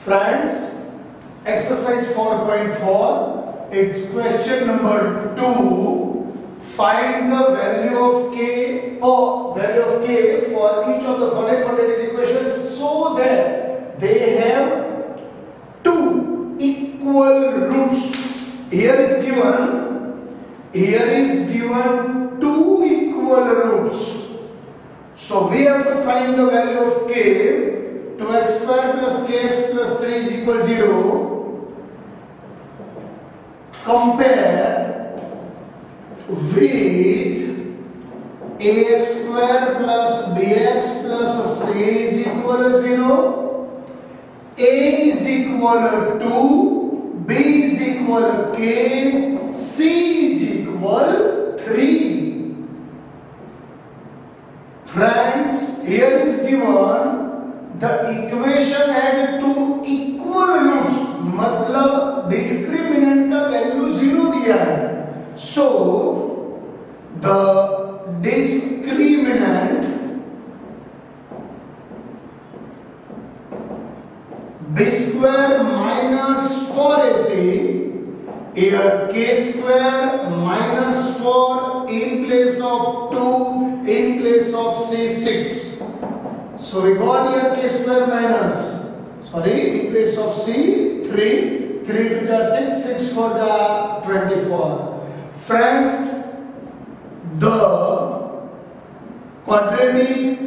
Friends, exercise 4.4, it's question number 2. Find the value of k or value of k for each of the following quadratic equations so that they have two equal roots. Here is given two equal roots. So we have to find the value of k. 2x square plus kx plus 3 is equal 0. Compare with ax square plus bx plus c is equal to 0. A is equal to 2, b is equal to k, c is equal 3. Friends, here is given the equation has two equal roots, मतलब discriminant का value 0 दिया है. So the discriminant b square minus 4ac, here k square minus 4 in place of 2 in place of c 6. So we got here k square minus, in place of c 3, 3 to the 6, 6 for the 24. Friends, the quadratic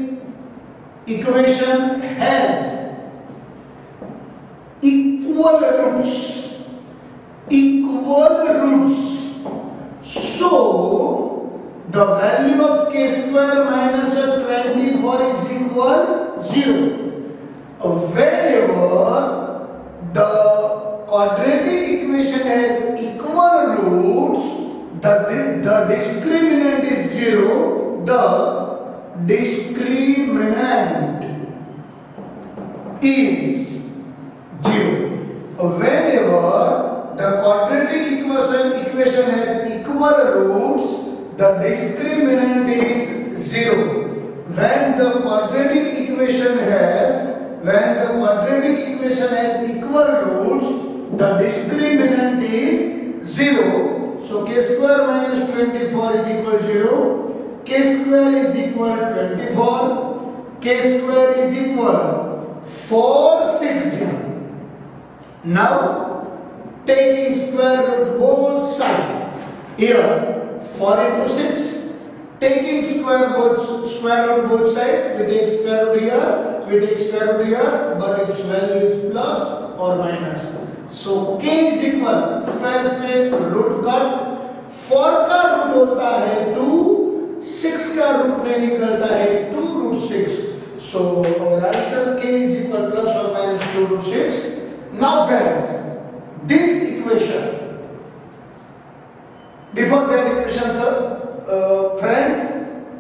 equation has equal roots. So the value of k square minus 24 is equal 0. Whenever the quadratic equation has equal roots, the discriminant is 0. The discriminant is 0. Whenever the quadratic equation has equal roots, the discriminant is 0. When the quadratic equation has equal roots, the discriminant is 0. So k square minus 24 is equal 0. K square is equal 24. K square is equal 460. Now taking square root both sides. Here 4 into 6. Taking square root both sides, we take square root here, but its value is plus or minus. So k is equal, square से root cut, 4 का root होता है 2, 6 का root में निकलता है 2 root 6. So our answer k is equal plus or minus 2 root 6. Now friends, this equation, before that equation sir, friends,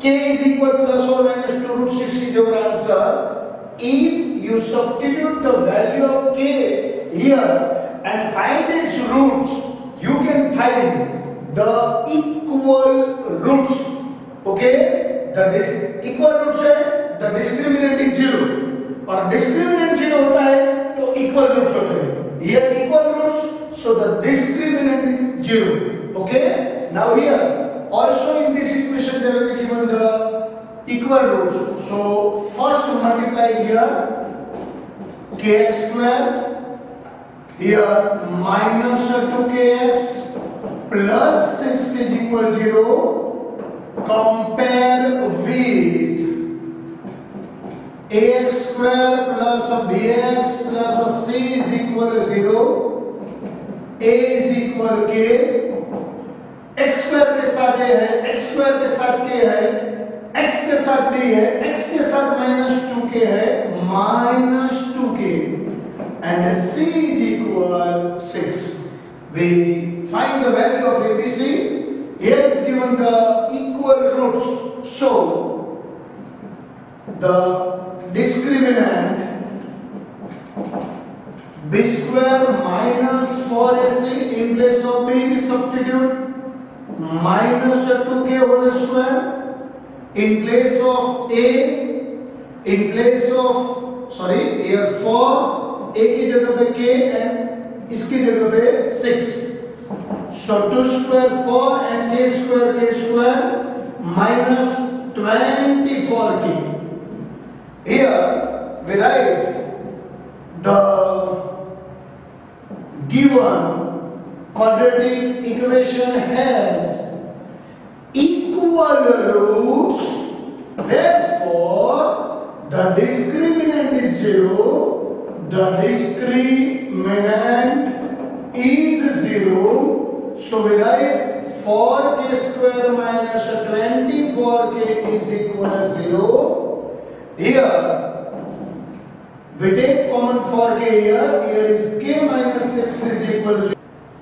k is equal plus or minus 2 root 6 is your answer. If you substitute the value of k here and find its roots, you can find the equal roots. Okay, the equal roots है, the discriminant is 0 और discriminant 0 होता है तो equal roots होते हैं. Here equal roots, so the discriminant is 0. Okay, now here also in this equation there will be given the equal roots. So first multiply here kx square, here minus 2kx plus 6 is equal 0. Compare with ax square plus bx plus c is equal 0. A is equal k. x square के साथ a है, x square के साथ k है, x के साथ b है, x के साथ minus 2k है, minus 2k, and c is equal 6. We find the value of ABC. Here is given the equal roots. So the discriminant b square minus 4ac in place of b we substitute minus 2k whole square in place of a, in place of here 4 a की जगह पे k and इसकी जगह पे 6. So 2 square 4 and k square minus 24k. Here we write the given quadratic equation has equal roots. Therefore, the discriminant is 0. The discriminant is 0. So we write 4k square minus 24k is equal to 0. Here we take common 4k here. Here is k minus 6 is equal to 0.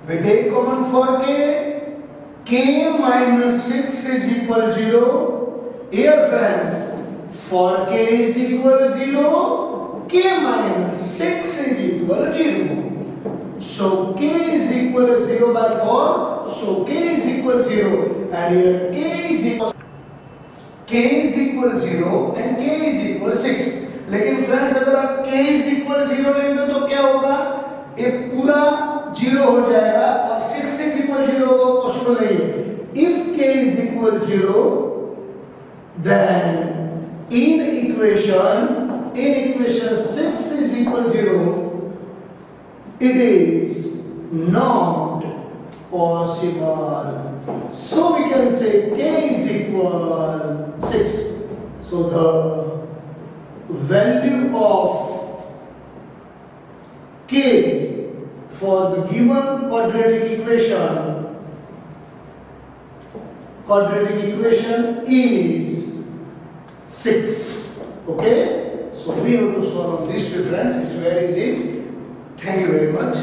We take common 4k. K minus 6 is equal to 0. Here friends, 4k is equal to 0. K minus 6 is equal to 0. So k is equal to 0 by 4. So k is equal to 0. And here k is equal to 0 and k is equal to 6. लेकिन friends अगर आप k is equal to 0 लेंगे तो क्या होगा? ये पूरा 0 हो जाएगा और 6 is equal to 0 होगा, पॉसिबल नहीं है. If k is equal to 0, then in equation 6 is equal to 0, it is not possible. So we can say k is equal to 6. So the value of k for the given quadratic equation is 6. Okay, so we have to solve this difference. It's very easy. Thank you very much.